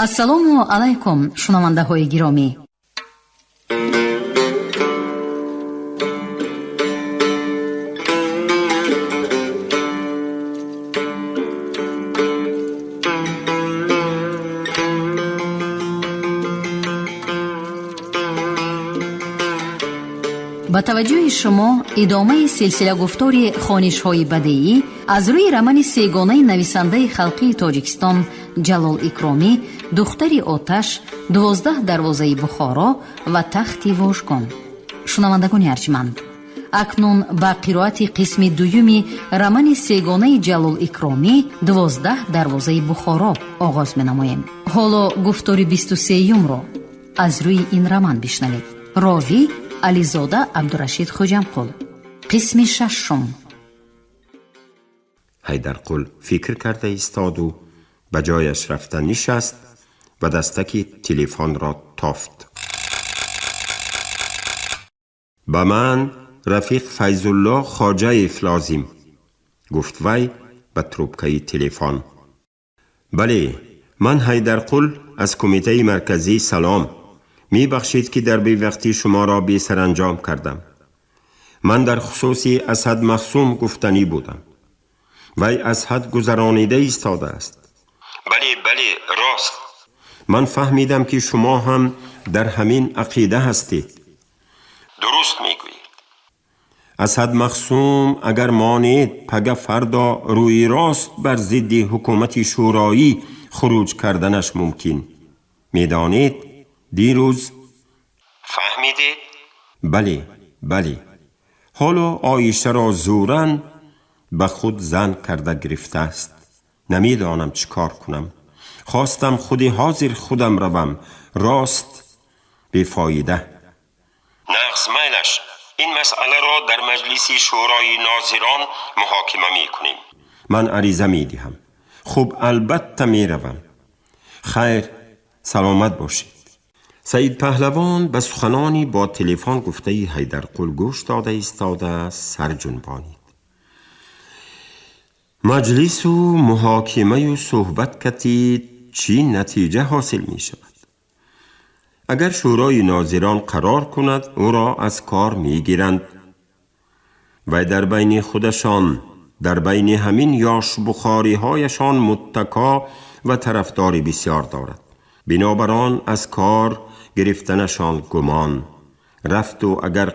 ассалому алайкум шунавандаҳои гиромӣ. ба таваҷҷӯҳи шумо идомаи силсила гуфтори хонишҳои бадеӣ аз рӯи романи сегонаи нависандаи халқии Тоҷикистон Ҷалол Икромӣ, духтари оташ, 12 дарвозаи Бухоро ва тахти вожгон. шунавандагони арҷманд, акнун ба қироати қисми дуюми романи сегонаи Ҷалол Икромӣ 12 дарвозаи Бухоро оғоз менамоем. ҳоло гуфтори 23-юмро аз рӯи ин роман бишнавед. ровӣ Ализода Абдурашид Хоҷамқул. қисми 6. حیدرقل فکر کرده ایستاد و به جایش رفته نشست و دستکی تلفن را تافت. به من رفیق فیضالله خواجه‌یف لازم، گفت وی به تروبکه تلفن. بله، من حیدرقل از کمیته مرکزی سلام. می بخشید که در بی وقتی شما را بی سرانجام کردم. من در خصوص اسد مخصوم گفتنی بودم. وی از حد گذرانیده ایستاده است. بله راست. من فهمیدم که شما هم در همین عقیده هستید. درست میگویید. اسد مخصوم اگر مانید پگه فردا روی راست بر ضد حکومت شورایی خروج کردنش ممکن. میدانید دیروز فهمیدید؟ بله. حالا آیشه را زورن به خود زن کرده گرفته است. نمیدانم چی کار کنم. خواستم خودی حاضر خودم روم. راست بیفایده. نقص میلش. این مسئله را در مجلس شورای ناظران محاکمه می کنیم. من عریضه می دهم. خب البته می روم. خیر، سلامت باشید. سید پهلوان به سخنانی با تلفن گفته حیدرقل گوش داده ایستاده سر جنبانید. مجلس و محاکمه و صحبت کتید چی نتیجه حاصل می شود؟ اگر شورای ناظران قرار کند او را از کار می گیرند و در بین خودشان، در بین همین یاش بخاری هایشان متکا و طرفداری بسیار دارد. بنابراین از کار گرفتنشان گمان رفت و اگر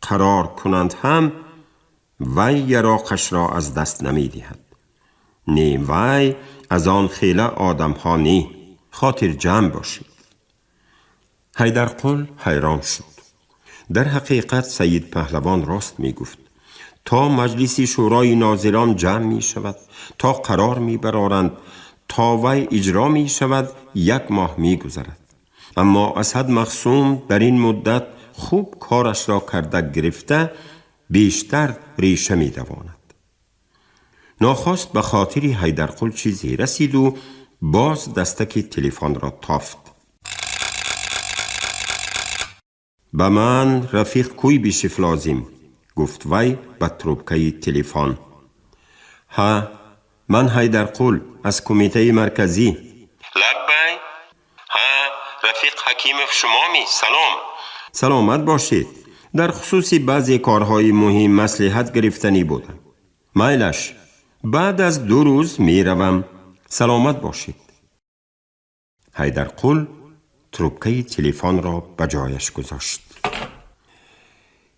قرار کنند هم وی یراقش را از دست نمی دهد. نه وی از آن خیلی آدم ها نه. خاطر جمع باشید. حیدرقل حیران شد. در حقیقت سید پهلوان راست می گفت. تا مجلس شورای ناظران جمع می شود، تا قرار می برارند، تا وی اجرا می شود 1 ماه می گذرد. اما اسد مخصوم در این مدت خوب کارش را کرده گرفته بیشتر ریشه می دواند. ناخواست به خاطر حیدرقل چیزی رسید و باز دستک تلفن را تافت. به من رفیق کوی بیشف لازم، گفت وی به تروبکه تلفن. ها، من حیدرقل از کمیته مرکزی. لبی؟ ها، رفیق حکیمف شما می. سلامت باشید. در خصوص بعضی کارهای مهم مصلحت گرفتنی بودم. میلش، بعد از 2 روز می روم. سلامت باشید. حیدرقل تروبکه تلفن را به جایش گذاشت.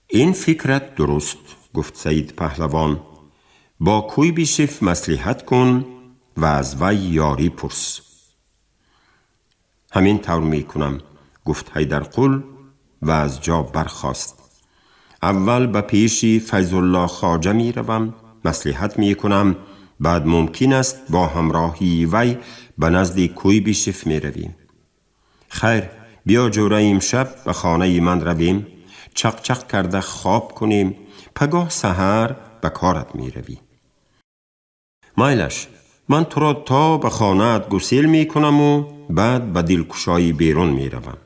این فکرت درست، گفت سید پهلوان. با کوی بیشف مصلحت کن و از وی یاری پرس. همین طور می کنم، گفت حیدرقل و از جا برخاست. اول به پیش فیضالله خواجه می روم، مصلحت می کنم، بعد ممکن است با همراهی وی به نزد کوی بیشف می رویم. خیر، بیا جوره امشب به خانه من رویم، چق چق کرده خواب کنیم، پگاه سحر به کارت می روی. مایلش، من تو را تا به خانه‌ات گسیل می کنم و بعد به دلکشایی بیرون می روم.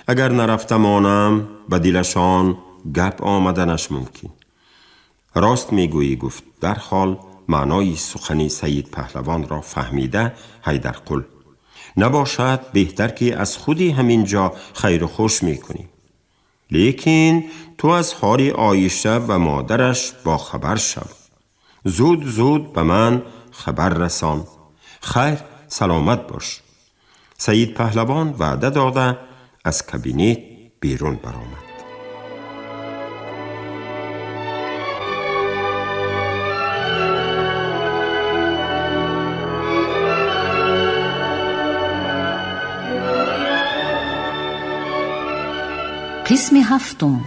اگر نرفته مانم به دلشان گپ آمدنش ممکن. راست می گویی، گفت. در حال معنای سخن سید پهلوان را فهمیده حیدرقل نباشد بهتر که از خودی همینجا خیر و خوش میکنیم. لیکن تو از حال عایشه و مادرش با خبر شو. زود زود به من خبر رسان. خیر، سلامت باش. سید پهلوان وعده داده از کابینت بیرون برآمد. قسم هفتم.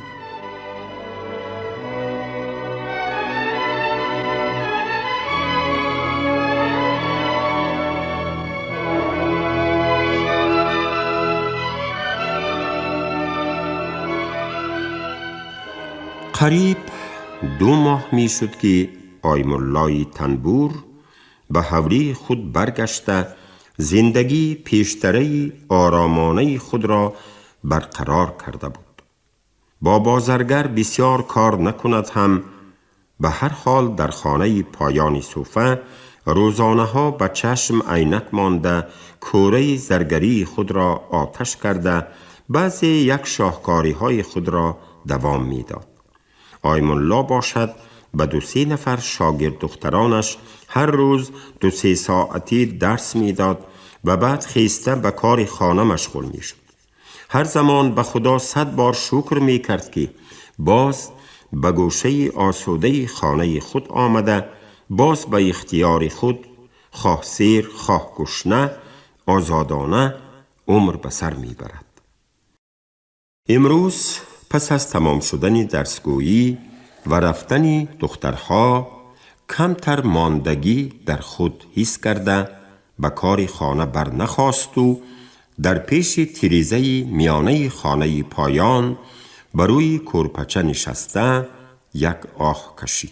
قریب 2 ماه می شد که آیم‌الله تنبور به حولی خود برگشته زندگی پیشتره آرامانه خود را برقرار کرده بود. با بازرگر بسیار کار نکند هم به هر حال در خانه پایان صوفه روزانه ها به چشم عینک مانده کوره زرگری خود را آتش کرده بعضی یک شاهکاری های خود را دوام می داد. آیم‌الله باشد به 2-3 نفر شاگرد دخترانش هر روز 2-3 ساعتی درس می داد و بعد خیسته به کار خانه مشغول می شد. هر زمان به خدا 100 بار شکر می کرد که باز به گوشه آسوده خانه خود آمده، باز به اختیار خود خواه سیر خواه گشنه آزادانه عمر به سر می برد. امروز پس از تمام شدن درسگویی و رفتن دخترها کمتر ماندگی در خود حس کرده به کار خانه بر نخواست و در پیش تیریزه میانه خانه پایان بروی کورپچه نشسته یک آه کشید.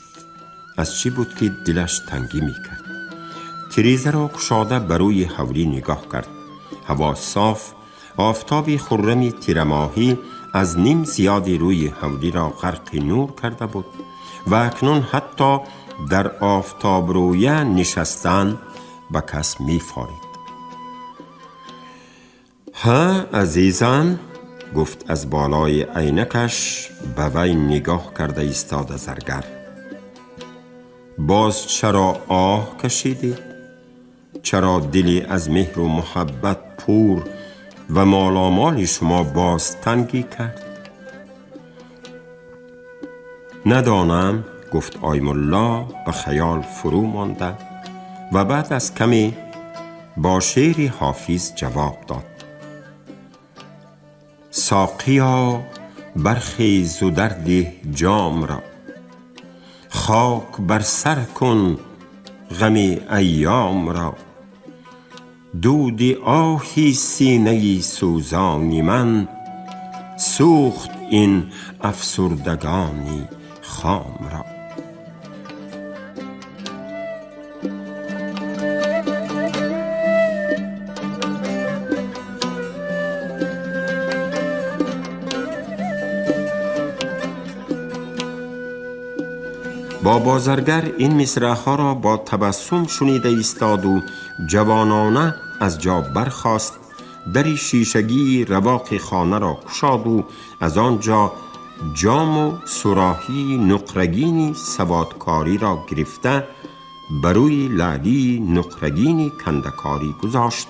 از چی بود که دلش تنگی می کرد؟ تیریزه را کشاده بروی حولی نگاه کرد. هوا صاف، آفتاب خرم تیرماهی از نیم زیادی روی حولی را غرق نور کرده بود و اکنون حتی در آفتاب رویه نشستن به کس می فارید. ها عزیزان، گفت از بالای عینکش به وی نگاه کرده ایستاده زرگر. باز چرا آه کشیدی؟ چرا دلی از مهر و محبت پور و مالامال شما باز تنگی کرد؟ ندانم، گفت آیم‌الله به خیال فرو مانده و بعد از کمی با شعری حافظ جواب داد. ساقیا برخیز و درده جام را، خاک بر سر کن غم ایام را. دود آهی سینه سوزانی من، سوخت این افسردگانی خام را. با بازرگر این مصرع‌ها را با تبسم شنیده ایستاد و جوانانه از جا برخاست، در شیشگی رواق خانه را گشاد و از آنجا جام و صراحی نقرگینی سوادکاری را گرفته بروی لعلی نقرگینی کندکاری گذاشت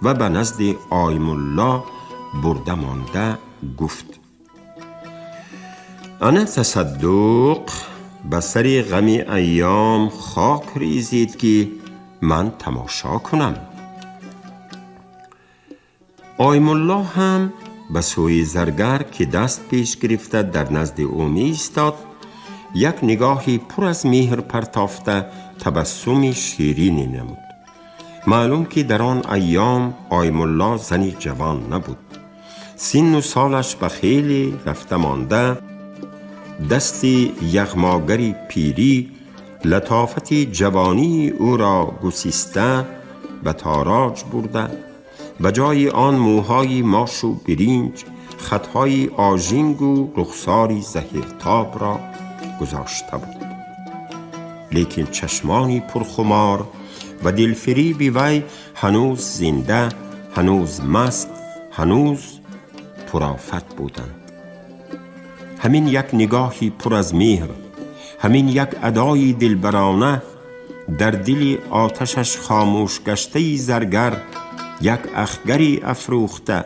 و به نزد آیم‌الله برده مانده گفت: انا تصدق به سر غم ایام خاک ریزید که من تماشا کنم. آیم‌الله هم به سوی زرگر که دست پیش گرفته در نزد او می ایستاد یک نگاهی پر از مهر پرتافته تبسمی شیرینی نمود. معلوم که در آن ایام آیم‌الله زنی جوان نبود. سن و سالش به خیلی رفته مانده، دست یغماگری پیری لطافت جوانی او را گسسته به تاراج برده، به جای آن موهای ماش و برنج خطهای آژینگ و رخساری زهرتاب را گذاشته بود. لیکن چشمانی پرخمار و دلفریب وی هنوز زنده هنوز مست، هنوز پرآفت بودند. همین یک نگاهی پر از مهر، همین یک ادای دلبرانه در دل آتشش خاموش گشته زرگر یک اخگری افروخته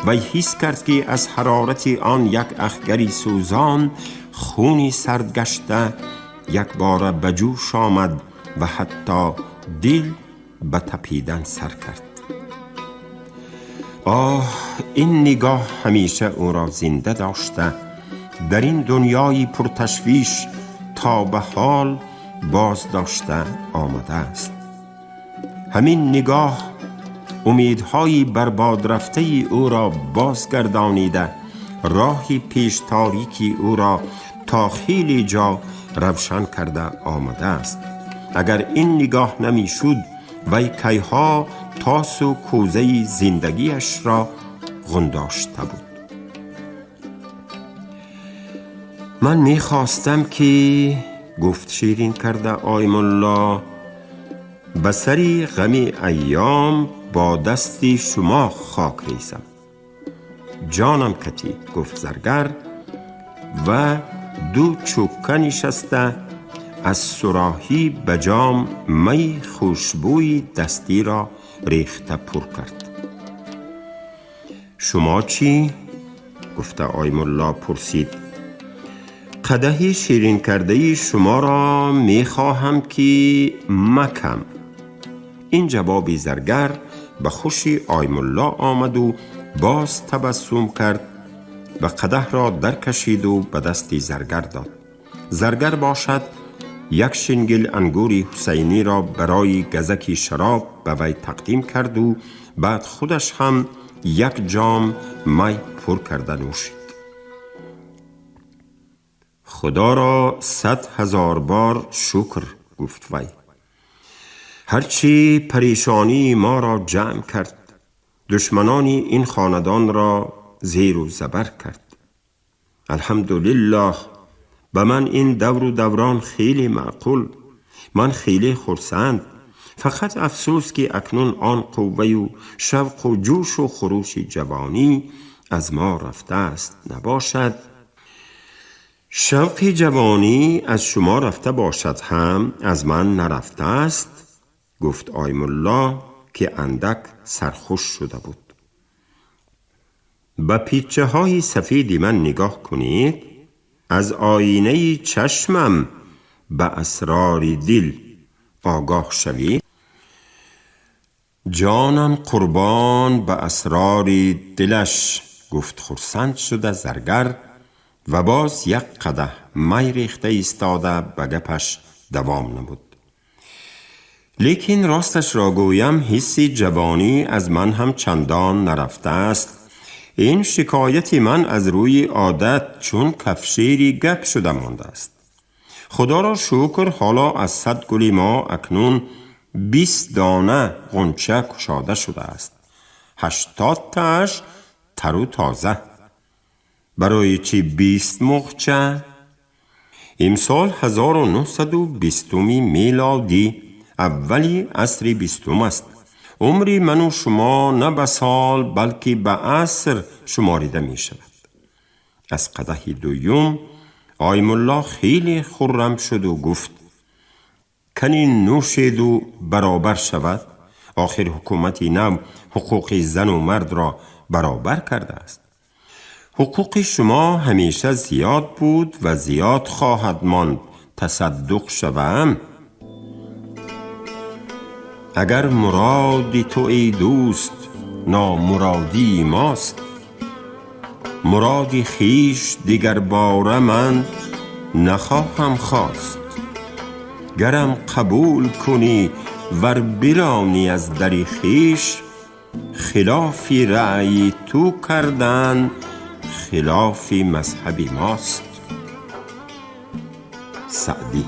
و حس کرد که از حرارت آن یک اخگری سوزان خونی سرد گشته یک بار به جوش آمد و حتی دل به تپیدن سر کرد. آه، این نگاه همیشه او را زنده داشته، در این دنیای پرتشویش تا به حال باز داشته آمده است. همین نگاه امیدهای برباد رفته او را بازگردانیده، راهی پیش تاریکی او را تا خیلی جا روشن کرده آمده است. اگر این نگاه نمی شد وی کیها تاس و کوزه زندگیش را غنداشته بود. من می خواستم که، گفت شیرین کرده آیم الله، به سری غم ایام با دستی شما خاک ریزم. جانم کتی، گفت زرگر و دو چوکه نشسته از صراحی به جام می خوشبوی دستی را ریخته پر کرد. شما چی؟ گفته آیم الله پرسید. قدح شیرین کرده شما را می خواهم که مکم. این جواب زرگر به خوشی آیم الله آمد و باز تبسم کرد و قدح را در کشید و به دست زرگر داد. زرگر باشد یک شنگل انگور حسینی را برای گزکی شراب به وی تقدیم کرد و بعد خودش هم یک جام می پر کرده نوشید. خدا را 100,000 بار شکر، گفت وی. هرچی پریشانی ما را جمع کرد، دشمنانی این خاندان را زیر و زبر کرد. الحمدلله، به من این دور و دوران خیلی معقول، من خیلی خرسند. فقط افسوس که اکنون آن قوه و شوق و جوش و خروش جوانی از ما رفته است. نباشد شوق جوانی از شما رفته باشد هم از من نرفته است، گفت آیم الله که اندک سرخوش شده بود. به پیچه های سفید من نگاه کنید، از آینه چشمم به اسرار دل آگاه شوید. جانم قربان به اسرار دلش، گفت خرسند شده زرگر و باز یک قدح می ریخته ایستاده به گپش دوام نمود. لیکن راستش را گویم حس جوانی از من هم چندان نرفته است. این شکایت من از روی عادت چون کفشیری گپ شده مانده است. خدا را شکر حالا از 100 گل ما اکنون 20 دانه غنچه کشاده شده است. 80 تاش تر و تازه. برای چی 20 مغچه؟ امسال 1920 میلادی، اولی عصر 20 است. عمری من و شما نه به سال بلکه به عصر شماریده می شود. از قدح دوم آیم الله خیلی خرم شد و گفت کنین نوشید و برابر شود. آخر حکومتی نو حقوق زن و مرد را برابر کرده است. حقوق شما همیشه زیاد بود و زیاد خواهد ماند. تصدق شوم. اگر مرادی تو ای دوست نامرادی ماست، مرادی خیش دیگر باره من نخواهم خواست. گرم قبول کنی ور برانی از دری خیش، خلاف رأی تو کردن خلاف مذهب ماست. سعدی.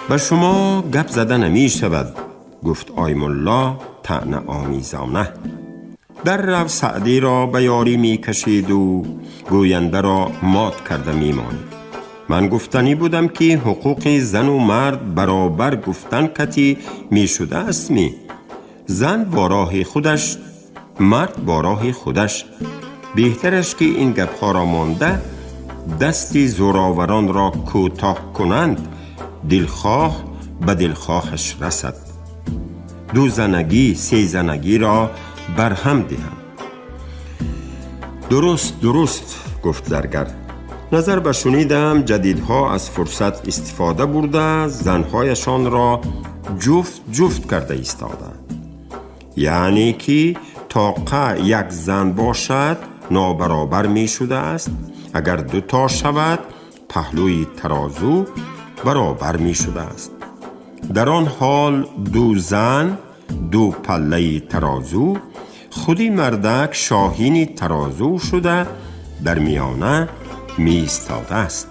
به شما گپ زده نمی شود، گفت آیم الله طعنه آمیزانه. در رو سعدی را به یاری می کشید و گوینده را مات کرده می مانید. من گفتنی بودم که حقوق زن و مرد برابر گفتن کتی می شده است می. زن با راه خودش، مرد با راه خودش. بهترش که این گپ‌ها را مانده دستی زوراوران را کوتاه کنند، دلخواه به دلخواهش رسد. دو زنگی سه زنگی را برهم دهم. درست گفت زرگر. نظر به شنیدم جدیدها از فرصت استفاده برده زنهایشان را جفت کرده ایستاده. یعنی که طاقه یک زن باشد نابرابر می شده است، اگر دو تا شود پهلوی ترازو برابر می شده است. در آن حال دو زن دو پله ترازو، خودی مردک شاهین ترازو شده در میانه می ایستاده است.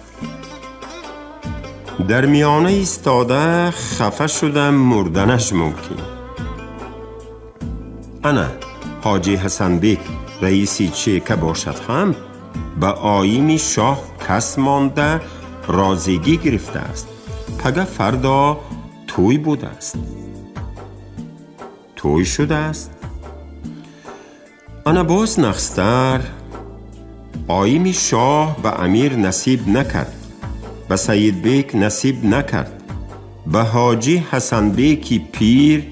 در میانه ایستاده خفه شده مردنش ممکن. انا حاجی حسن بیک رئیسی چیکه باشد هم به آیین شاه کس مانده رازگی گرفته است. پگه فردا توی بوده است. توی شده است. انا باز نخستر آیین شاه به امیر نصیب نکرد، به سید بیک نصیب نکرد، به حاجی حسن بیکی پیر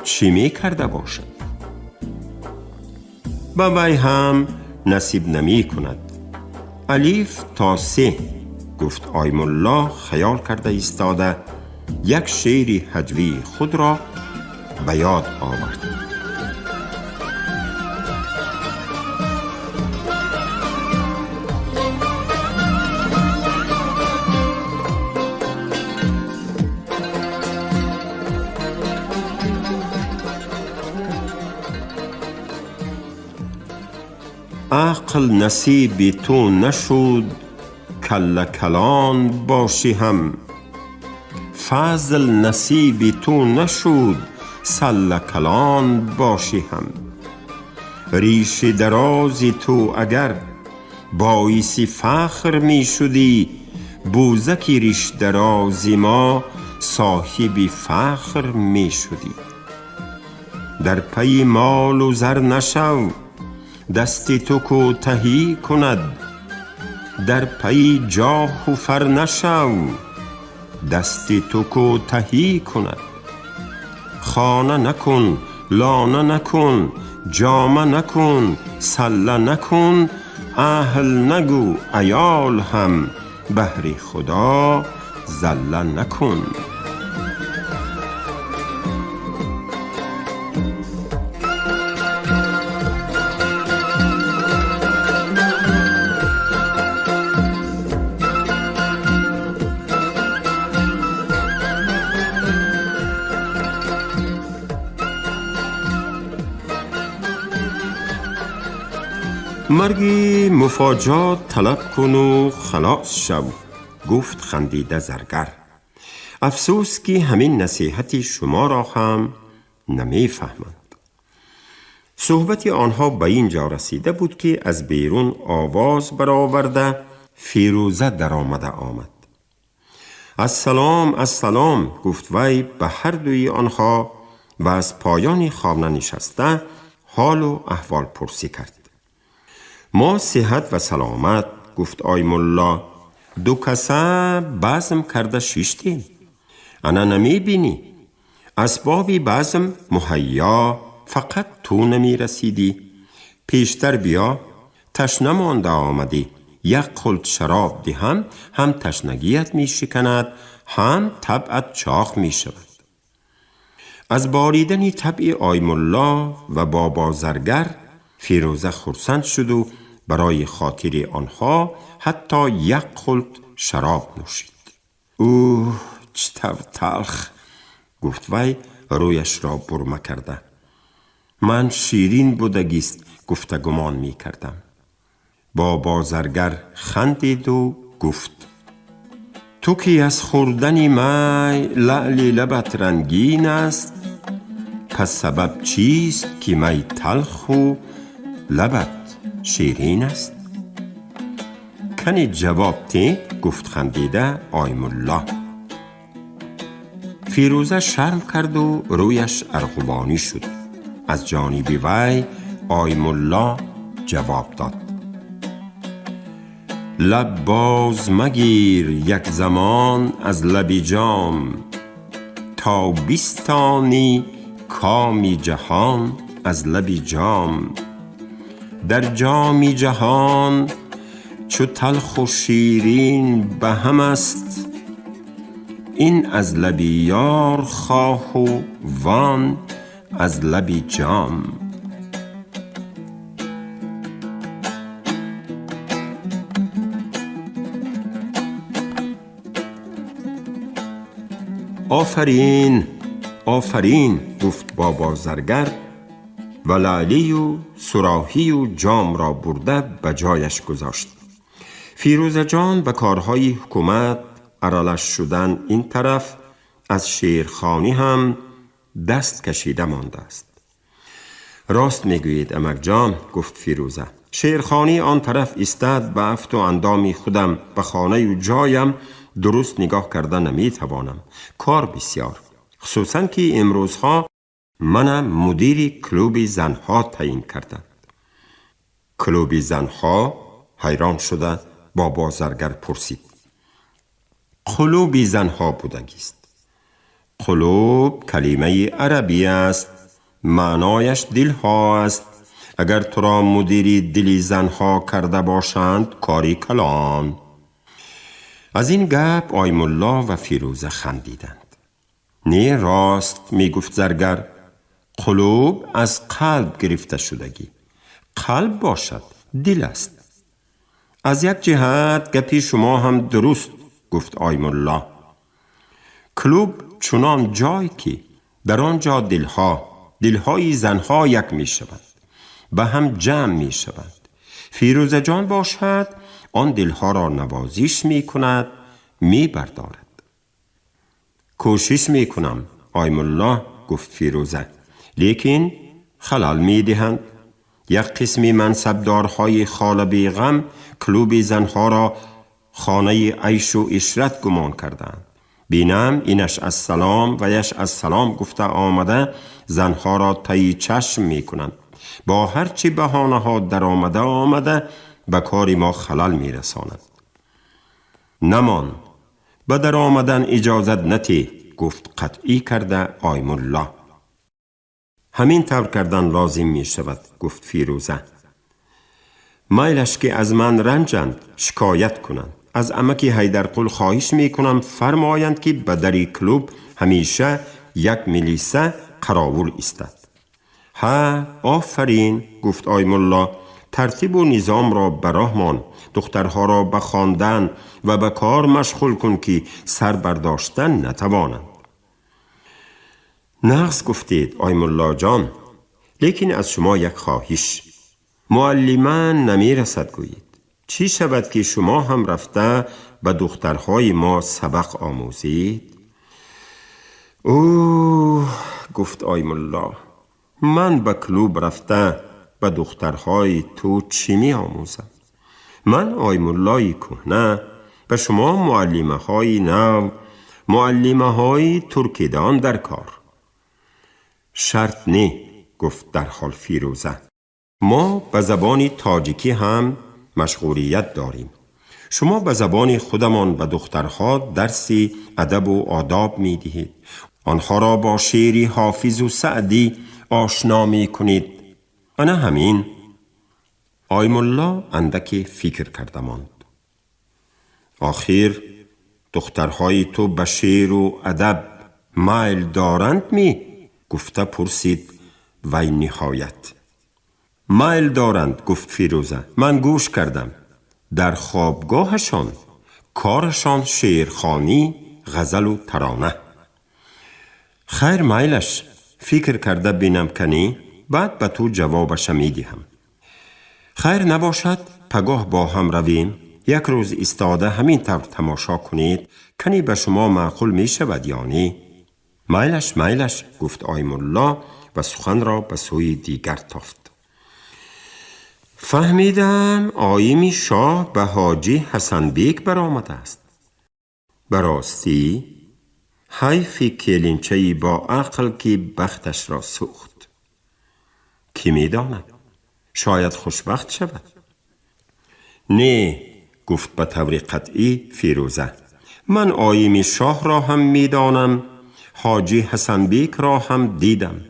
چی می کرده باشد؟ به وی هم نصیب نمی کند. الف تا سه گفت آیم الله خیال کرده ایستاده یک شعر هجوی خود را به یاد آورد. عقل نصیب تو نشد کله کلان باشی هم، فضل نصیب تو نشد سله کلان باشی هم. ریش درازی تو اگر باعث فخر می شدی، بوزکی ریش درازی ما صاحب فخر می شدی. در پی مال و زر نشو دستی تو کوتهی کند، در پی جاه و فر نشو دستی تو کوتهی کند. خانه نکن لانه نکن جامه نکن سله نکن، اهل نگو عیال هم بهر خدا زله نکن. مرگی مفاجات طلب کن و خلاص شو، گفت خندیده زرگر. افسوس که همین نصیحتی شما را هم نمی فهمند. صحبت آنها به اینجا رسیده بود که از بیرون آواز برآورده فیروزه در آمد. السلام گفت وی به هر دوی آنها و از پایان خانه نشسته حال و احوال پرسی کرد. ما صحت و سلامت، گفت آیم الله. دو کسه بزم کرده شیشتیم. انا نمی بینی اسبابی بزم مهیا، فقط تو نمی رسیدی. پیشتر بیا، تشنه مانده آمدی. یک قلت شراب دهم هم تشنگیت می شکند هم طبعت چاق می شود. از باریدن طبع آیم الله و بابا زرگر فیروزه خرسند شد و برای خاطر آنها حتی یک قلت شراب نوشید. اوه چطور تلخ، گفت وی رویش را برمه کرده. من شیرین بودگیست گفته گمان می کردم. بابا زرگر خندید و گفت تو که از خوردن می لعل لبت رنگین است، پس سبب چیست که می تلخ و لبت شیرین است؟ کنی جواب تی گفت خندیده آیم الله. فیروزه شرم کرد و رویش ارغوانی شد. از جانب وی آیم الله جواب داد: لب باز مگیر یک زمان از لب جام، تا بیستانی کامی جهان از لب جام. در جامی جهان چو تلخ و شیرین به هم است، این از لب یار خواه و وان از لب جام. آفرین آفرین گفت بابا زرگر و لعلی و صراحی و جام را برده به جایش گذاشت. فیروزه جان به کارهای حکومت ارالش شدن این طرف از شیرخوانی هم دست کشیده مانده است. راست میگویید امک جان گفت فیروزه، شیرخوانی آن طرف ایستد. به افت و اندام خودم به خانه و جایم درست نگاه کرده نمیتوانم. کار بسیار، خصوصا که امروزها منم مدیر کلوب زنها تعیین کردند. کلوب زنها؟ حیران شده با بازرگر پرسید. کلوب زنها بودگیست. کلوب کلمه عربی است، معنایش دلها است. اگر تو را مدیری دلی زنها کرده باشند کاری کلان. از این گپ آیم الله و فیروزه خندیدند. نه راست می گفت زرگر، قلوب از قلب گرفته شدگی. قلب باشد دل است. از یک جهت گپی شما هم درست گفت آیم الله. کلوب چنان جای که در آنجا دلهای زنها یک می شوند، به هم جمع می شوند. فیروزه جان باشد آن دلها را نوازش می کند، می بردارد. کوشش می کنم آیم الله گفت فیروزه، لیکن خلال می دهند. یک قسمی منصبدارهای خاله بیغم کلوب زنها را خانه عیش و عشرت گمان کردند. بینم اینش از سلام و یش از سلام گفته آمده زنها را تایی چشم می کنند. با هرچی بهانه ها در آمده به کاری ما خلل می رساند. نمان به در آمدن اجازت نتی گفت قطعی کرده آیم الله. همین طور کردن لازم می شود گفت فیروزه. مایلش که از من رنجند شکایت کنند. از امکی حیدرقل خواهش می کنم فرمایند که به دری کلوب همیشه یک ملیسه قراول استد. ها آفرین گفت آیم الله. ترتیب و نظام را براه مان. دخترها را به خواندن و به کار مشغول کن که سر برداشتن نتوانند. نقص گفتید آیم الله جان، لیکن از شما یک خواهش. معلمان نمی رسد گویید. چی شود که شما هم رفته به دخترهای ما سبق آموزید؟ اوه گفت آیم الله، من به کلوب رفته به دخترهای تو چی می آموزم؟ من آیم الله کهنه به شما معلمه های نو، معلمه های ترکیدان در کار. شرط نه گفت در حال فیروزه، ما به زبان تاجیکی هم مشغولیت داریم. شما به زبان خودمان به دخترها درسی ادب و آداب می دهید. آنها را با شعری حافظ و سعدی آشنا می کنید. انا همین. آیم الله اندکی فکر کرده ماند. آخر دخترهای تو به شعر و ادب مایل دارند می؟ گفته پرسید وی نهایت. مایل دارند گفت فیروزه، من گوش کردم. در خوابگاهشان کارشان شعرخوانی، غزل و ترانه. خیر مایلش، فکر کرده بینم کنی بعد به تو جوابش میدهم. خیر نباشد پگاه با هم رویم، یک روز ایستاده همین طور تماشا کنید، کنی به شما معقول می شود یعنی؟ مایلش گفت آیم الله و سخن را به سوی دیگر تافت. فهمیدم آیین شاه به حاجی حسن بیک برآمده است. براستی حیفی کلینچه‌ای با عقل که بختش را سوخت. کی می‌داند؟ شاید خوشبخت شود. نه، گفت به طور قطعی فیروزه. من آیین شاه را هم می‌دانم، حاجی حسن بیک را هم دیدم.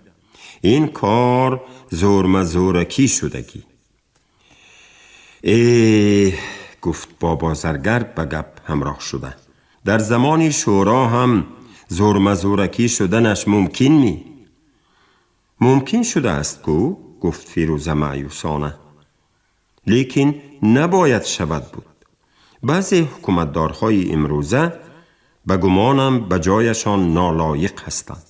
این کار زورمزورکی شدگی. گفت با بازرگر به گپ همراه شده. در زمان شورا هم زورمزورکی شدنش ممکن شده است کو؟ گفت فیروزه مایوسانه. لیکن نباید شود بود. بعضی حکومتدارهای امروزه به گمانم به جایشان نالایق هستند.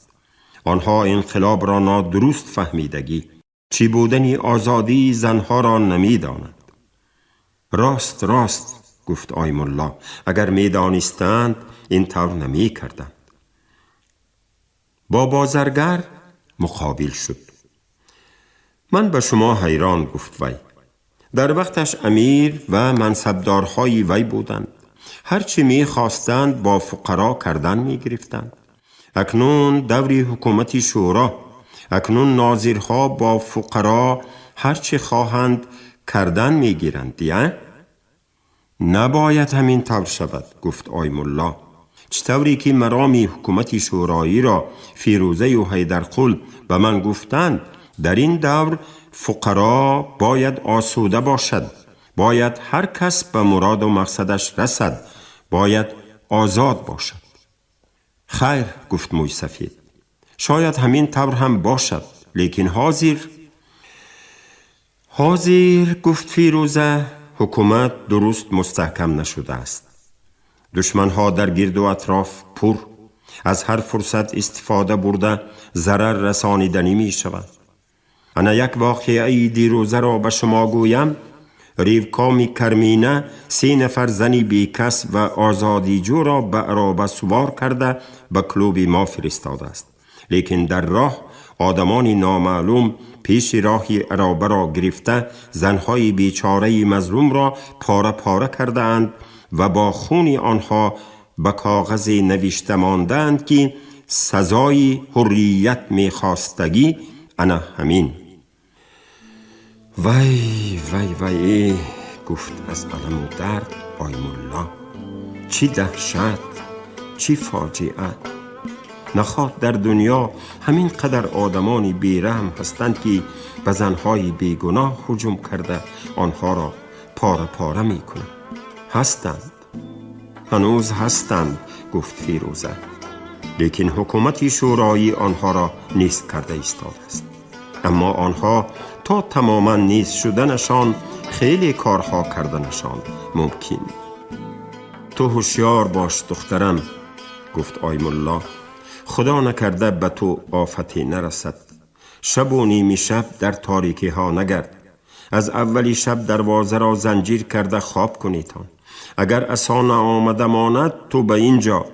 آنها انقلاب را نادرست فهمیدگی، چی بودنی آزادی زنها را نمیدانند. راست گفت آیم الله، اگر میدانستند این طور نمی کردند. با بازرگر مقابل شد. من به شما حیران، گفت وی. در وقتش امیر و منصبدارهای وی بودند. هرچی می خواستند با فقرا کردن می گرفتند. اکنون دوری حکومت شورا، اکنون ناظرها با فقرا هرچی خواهند کردن می گیرند. نباید همین طور شود، گفت آیم الله. چطوری که مرامی حکومت شورایی را فیروزه و حیدرقل به من گفتند، در این دور فقرا باید آسوده باشد، باید هر کس به مراد و مقصدش رسد، باید آزاد باشد. خیر، گفت موی سفید، شاید همین طور هم باشد، لیکن حاضر گفت فیروزه، حکومت درست مستحکم نشده است. دشمنها در گرد و اطراف پر، از هر فرصت استفاده برده ضرر رسانیدنی می شود. انا یک واقعه دیروزه را به شما گویم. ریوکامی کرمینه 3 نفر زنی بیکس و آزادیجو را به عرابه سوار کرده به کلوب ما فرستاده است. لیکن در راه آدمانی نامعلوم پیش راهی عرابه را گرفته زنهای بیچاره مظلوم را پاره پاره کرده اند و با خون آنها به کاغذ نوشته ماندند که سزای حریت می‌خواستگی انا همین. وای گفت از علم و درد آیم الله. چی دهشت، چی فاجعه. نخواد در دنیا همین قدر آدمانی بیرحم هستند که به زنهای بیگناه هجوم کرده آنها را پاره پاره می کنند. هستند، هنوز هستند، گفت فیروزه. لیکن حکومت شورایی آنها را نیست کرده ایستاده است. اما آنها تا تماما نیست شدنشان خیلی کارها کردنشان ممکن. تو هوشیار باش دخترم، گفت آیم الله. خدا نکرده به تو آفتی نرسد. شب و نیمی شب در تاریکی ها نگرد. از اولی شب دروازه را زنجیر کرده خواب کنیتان. اگر اسان آمده ماند تو به اینجا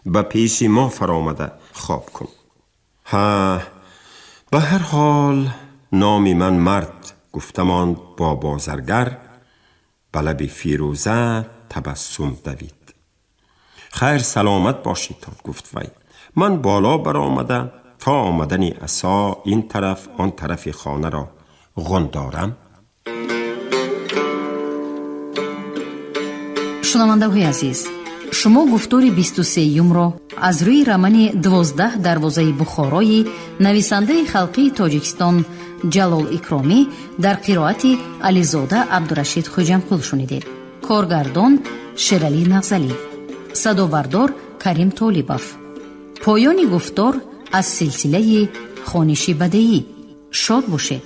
به پیش ما فرامده خواب کن. به هر حال نامی من مرد، گفتمان با بازرگر. به لب فیروزه تبسم دوید. خیر سلامت باشیتان، گفت وی. من بالا برآمده تا آمدن عصا این طرف آن طرف خانه را غندارم. шунавандаҳои азиз, шумо гуфтори 23-ро аз рӯи рамани 12 дарвозаи бухорои нависандаи халқии тоҷикистон ҷалол икромӣ дар қироати ализода абдурашид хуҷамқул шунидед. коргардон шералӣ нағзалӣ, садобардор карим толибов. поёни гуфтор аз силсилаи хониши бадеӣ. шод бошед.